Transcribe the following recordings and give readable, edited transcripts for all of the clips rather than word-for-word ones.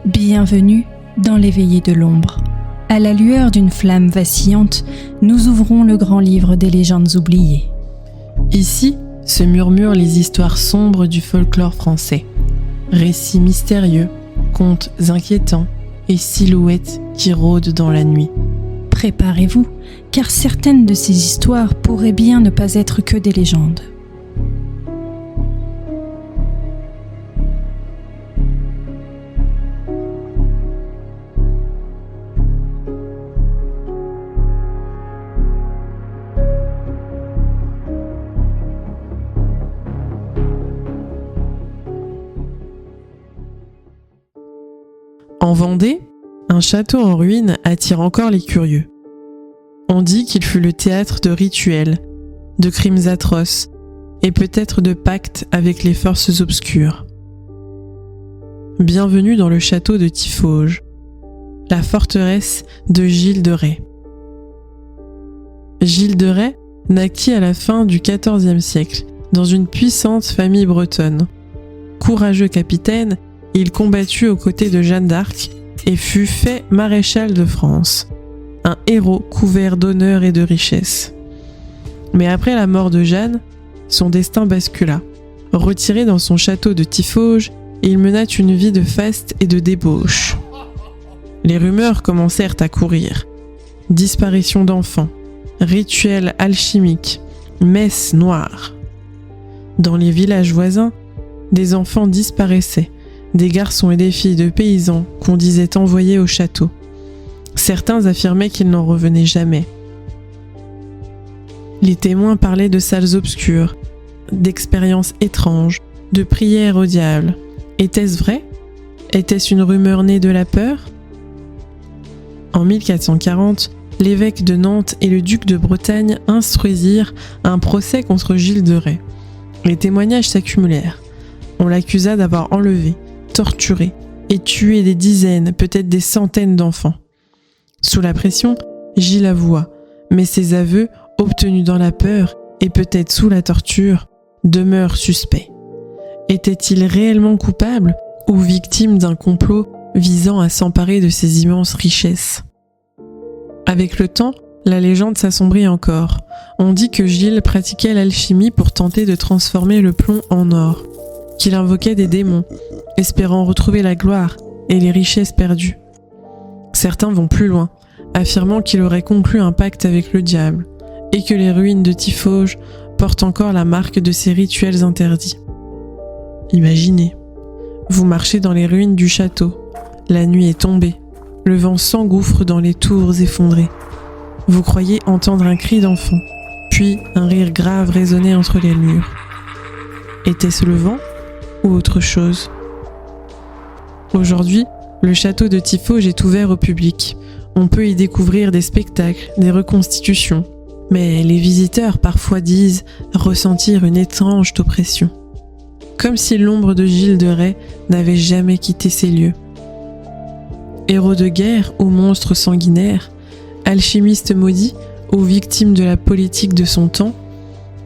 Bienvenue dans les veillées de l'ombre. À la lueur d'une flamme vacillante, nous ouvrons le grand livre des légendes oubliées. Ici se murmurent les histoires sombres du folklore français. Récits mystérieux, contes inquiétants et silhouettes qui rôdent dans la nuit. Préparez-vous, car certaines de ces histoires pourraient bien ne pas être que des légendes. En Vendée, un château en ruine attire encore les curieux. On dit qu'il fut le théâtre de rituels, de crimes atroces et peut-être de pactes avec les forces obscures. Bienvenue dans le château de Tiffauges, la forteresse de Gilles de Rais. Gilles de Rais naquit à la fin du XIVe siècle dans une puissante famille bretonne. Courageux capitaine, il combattit aux côtés de Jeanne d'Arc et fut fait maréchal de France, un héros couvert d'honneur et de richesse. Mais après la mort de Jeanne, son destin bascula. Retiré dans son château de Tiffauges, il mena une vie de faste et de débauche. Les rumeurs commencèrent à courir. Disparition d'enfants, rituels alchimiques, messes noires. Dans les villages voisins, des enfants disparaissaient, des garçons et des filles de paysans qu'on disait envoyés au château. Certains affirmaient qu'ils n'en revenaient jamais. Les témoins parlaient de salles obscures, d'expériences étranges, de prières au diable. Était-ce vrai ? Était-ce une rumeur née de la peur ? En 1440, l'évêque de Nantes et le duc de Bretagne instruisirent un procès contre Gilles de Rais. Les témoignages s'accumulèrent. On l'accusa d'avoir enlevé, torturé et tué des dizaines, peut-être des centaines d'enfants. Sous la pression, Gilles avoua, mais ses aveux, obtenus dans la peur et peut-être sous la torture, demeurent suspects. Était-il réellement coupable ou victime d'un complot visant à s'emparer de ses immenses richesses ? Avec le temps, la légende s'assombrit encore. On dit que Gilles pratiquait l'alchimie pour tenter de transformer le plomb en or, qu'il invoquait des démons, espérant retrouver la gloire et les richesses perdues. Certains vont plus loin, affirmant qu'il aurait conclu un pacte avec le diable, et que les ruines de Tiffauges portent encore la marque de ces rituels interdits. Imaginez, vous marchez dans les ruines du château, la nuit est tombée, le vent s'engouffre dans les tours effondrées. Vous croyez entendre un cri d'enfant, puis un rire grave résonner entre les murs. Était-ce le vent ou autre chose ? Aujourd'hui, le château de Tiffauges est ouvert au public. On peut y découvrir des spectacles, des reconstitutions. Mais les visiteurs parfois disent ressentir une étrange oppression. Comme si l'ombre de Gilles de Rais n'avait jamais quitté ces lieux. Héros de guerre ou monstre sanguinaire, alchimiste maudit ou victime de la politique de son temps,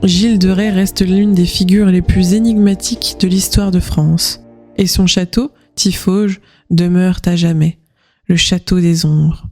Gilles de Rais reste l'une des figures les plus énigmatiques de l'histoire de France. Et son château, Tiffauges, demeure à jamais, le château des ombres.